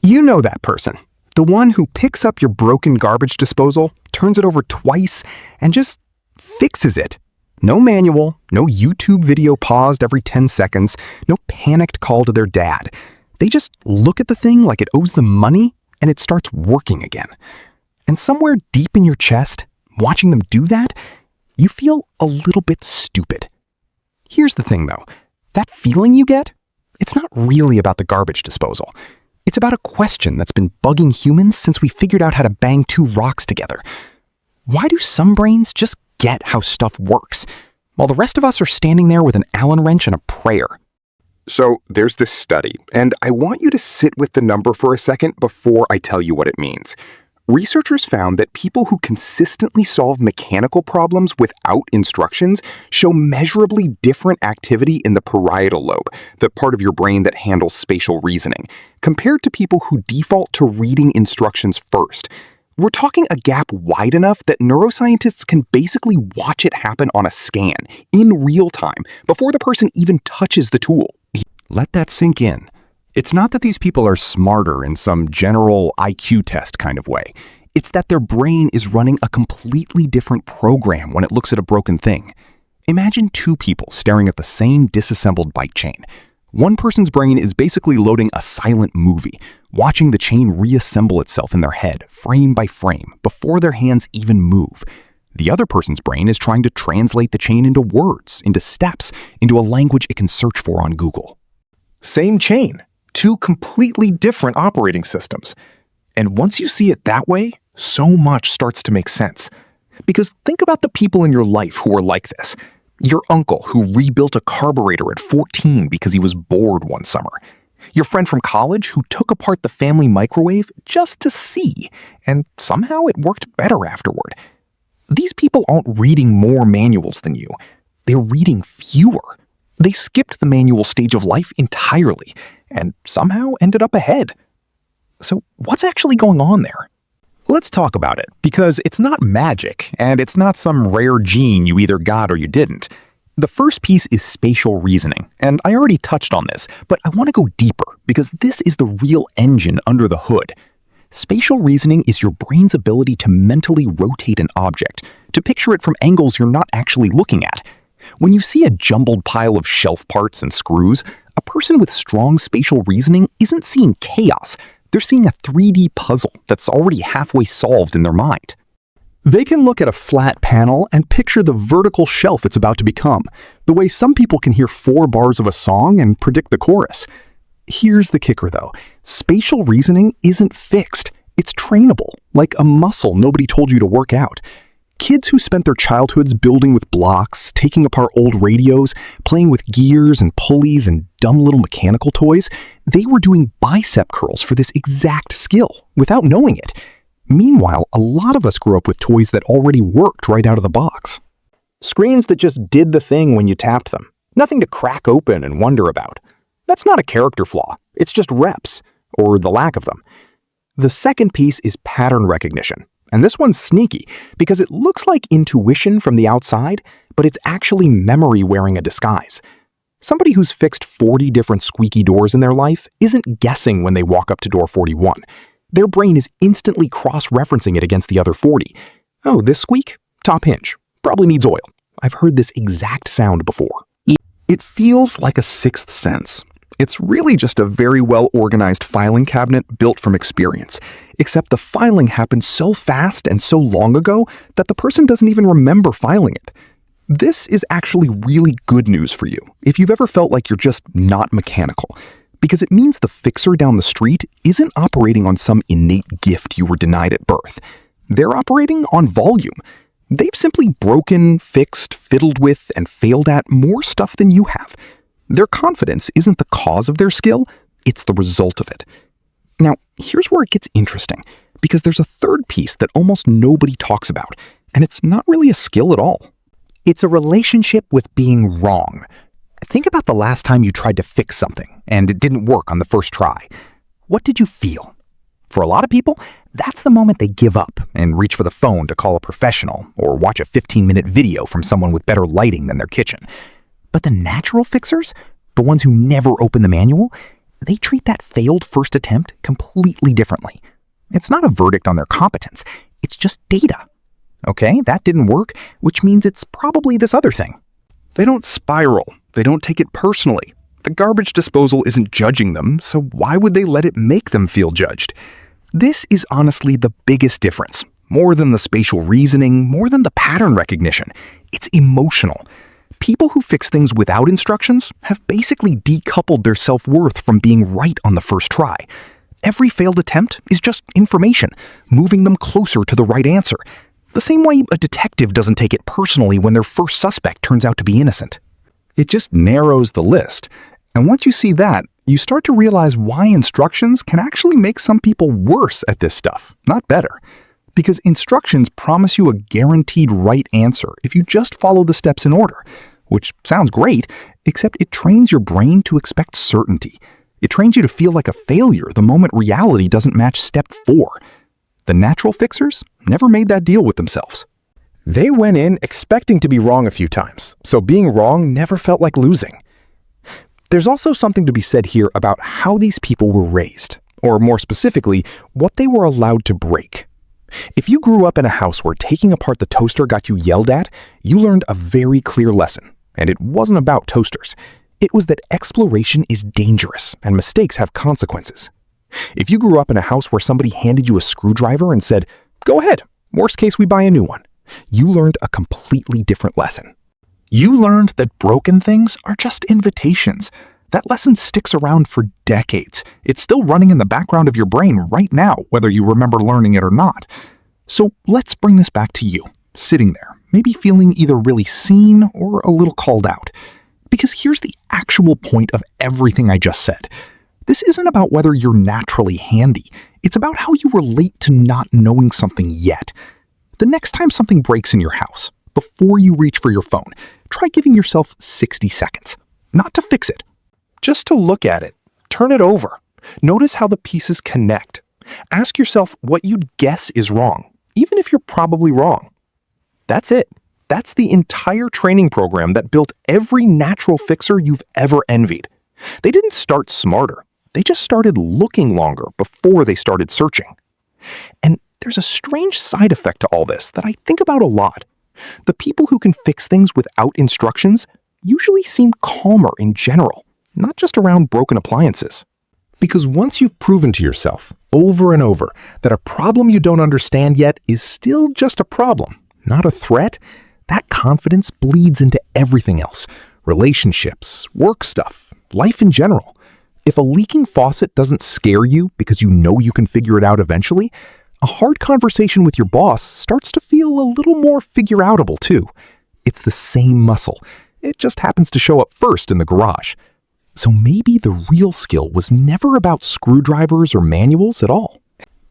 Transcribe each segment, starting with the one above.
You know that person. The one who picks up your broken garbage disposal, turns it over twice, and just fixes it. No manual, no YouTube video paused every 10 seconds, no panicked call to their dad. They just look at the thing like it owes them money, and it starts working again. And somewhere deep in your chest, watching them do that, you feel a little bit stupid. Here's the thing though, that feeling you get, it's not really about the garbage disposal. It's about a question that's been bugging humans since we figured out how to bang two rocks together. Why do some brains just get how stuff works, while the rest of us are standing there with an Allen wrench and a prayer? So there's this study, and I want you to sit with the number for a second before I tell you what it means. Researchers found that people who consistently solve mechanical problems without instructions show measurably different activity in the parietal lobe, the part of your brain that handles spatial reasoning, compared to people who default to reading instructions first. We're talking a gap wide enough that neuroscientists can basically watch it happen on a scan, in real time, before the person even touches the tool. Let that sink in. It's not that these people are smarter in some general IQ test kind of way. It's that their brain is running a completely different program when it looks at a broken thing. Imagine two people staring at the same disassembled bike chain. One person's brain is basically loading a silent movie, watching the chain reassemble itself in their head, frame by frame, before their hands even move. The other person's brain is trying to translate the chain into words, into steps, into a language it can search for on Google. Same chain. Two completely different operating systems. And once you see it that way, so much starts to make sense. Because think about the people in your life who are like this. Your uncle who rebuilt a carburetor at 14 because he was bored one summer. Your friend from college who took apart the family microwave just to see, and somehow it worked better afterward. These people aren't reading more manuals than you. They're reading fewer. They skipped the manual stage of life entirely, and somehow ended up ahead. So what's actually going on there? Let's talk about it, because it's not magic, and it's not some rare gene you either got or you didn't. The first piece is spatial reasoning, and I already touched on this, but I want to go deeper, because this is the real engine under the hood. Spatial reasoning is your brain's ability to mentally rotate an object, to picture it from angles you're not actually looking at. When you see a jumbled pile of shelf parts and screws, a person with strong spatial reasoning isn't seeing chaos. They're seeing a 3D puzzle that's already halfway solved in their mind. They can look at a flat panel and picture the vertical shelf it's about to become, the way some people can hear 4 bars of a song and predict the chorus. Here's the kicker though. Spatial reasoning isn't fixed. It's trainable, like a muscle nobody told you to work out. Kids who spent their childhoods building with blocks, taking apart old radios, playing with gears and pulleys and dumb little mechanical toys, they were doing bicep curls for this exact skill without knowing it. Meanwhile, a lot of us grew up with toys that already worked right out of the box. Screens that just did the thing when you tapped them. Nothing to crack open and wonder about. That's not a character flaw. It's just reps, or the lack of them. The second piece is pattern recognition. And this one's sneaky, because it looks like intuition from the outside, but it's actually memory wearing a disguise. Somebody who's fixed 40 different squeaky doors in their life isn't guessing when they walk up to door 41. Their brain is instantly cross-referencing it against the other 40. Oh, this squeak? Top hinge. Probably needs oil. I've heard this exact sound before. It feels like a sixth sense. It's really just a very well-organized filing cabinet built from experience, except the filing happened so fast and so long ago that the person doesn't even remember filing it. This is actually really good news for you if you've ever felt like you're just not mechanical, because it means the fixer down the street isn't operating on some innate gift you were denied at birth. They're operating on volume. They've simply broken, fixed, fiddled with, and failed at more stuff than you have. Their confidence isn't the cause of their skill, it's the result of it. Now, here's where it gets interesting, because there's a third piece that almost nobody talks about, and it's not really a skill at all. It's a relationship with being wrong. Think about the last time you tried to fix something, and it didn't work on the first try. What did you feel? For a lot of people, that's the moment they give up and reach for the phone to call a professional or watch a 15-minute video from someone with better lighting than their kitchen. But the natural fixers, the ones who never open the manual, they treat that failed first attempt completely differently. It's not a verdict on their competence, it's just data. Okay, that didn't work, which means it's probably this other thing. They don't spiral. They don't take it personally. The garbage disposal isn't judging them, so why would they let it make them feel judged? This is honestly the biggest difference. More than the spatial reasoning, more than the pattern recognition. It's emotional. People who fix things without instructions have basically decoupled their self-worth from being right on the first try. Every failed attempt is just information, moving them closer to the right answer. The same way a detective doesn't take it personally when their first suspect turns out to be innocent. It just narrows the list. And once you see that, you start to realize why instructions can actually make some people worse at this stuff, not better. Because instructions promise you a guaranteed right answer if you just follow the steps in order, which sounds great, except it trains your brain to expect certainty. It trains you to feel like a failure the moment reality doesn't match step 4. The natural fixers never made that deal with themselves. They went in expecting to be wrong a few times, so being wrong never felt like losing. There's also something to be said here about how these people were raised, or more specifically, what they were allowed to break. If you grew up in a house where taking apart the toaster got you yelled at, you learned a very clear lesson, and it wasn't about toasters. It was that exploration is dangerous and mistakes have consequences. If you grew up in a house where somebody handed you a screwdriver and said, "Go ahead, worst case we buy a new one," you learned a completely different lesson. You learned that broken things are just invitations. That lesson sticks around for decades. It's still running in the background of your brain right now, whether you remember learning it or not. So let's bring this back to you, sitting there, maybe feeling either really seen or a little called out. Because here's the actual point of everything I just said. This isn't about whether you're naturally handy. It's about how you relate to not knowing something yet. The next time something breaks in your house, before you reach for your phone, try giving yourself 60 seconds. Not to fix it, just to look at it, turn it over. Notice how the pieces connect. Ask yourself what you'd guess is wrong, even if you're probably wrong. That's it. That's the entire training program that built every natural fixer you've ever envied. They didn't start smarter. They just started looking longer before they started searching. And there's a strange side effect to all this that I think about a lot. The people who can fix things without instructions usually seem calmer in general, not just around broken appliances. Because once you've proven to yourself, over and over, that a problem you don't understand yet is still just a problem, not a threat, that confidence bleeds into everything else. Relationships, work stuff, life in general. If a leaking faucet doesn't scare you because you know you can figure it out eventually, a hard conversation with your boss starts to feel a little more figure-outable too. It's the same muscle. It just happens to show up first in the garage. So maybe the real skill was never about screwdrivers or manuals at all.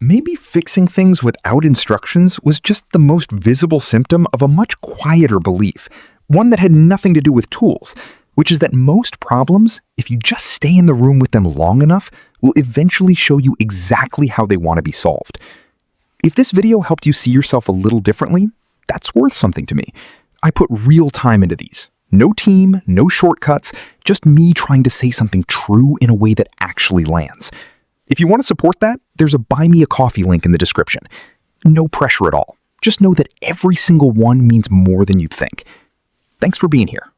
Maybe fixing things without instructions was just the most visible symptom of a much quieter belief, one that had nothing to do with tools, which is that most problems, if you just stay in the room with them long enough, will eventually show you exactly how they want to be solved. If this video helped you see yourself a little differently, that's worth something to me. I put real time into these. No team, no shortcuts, just me trying to say something true in a way that actually lands. If you want to support that, there's a Buy Me a Coffee link in the description. No pressure at all. Just know that every single one means more than you think. Thanks for being here.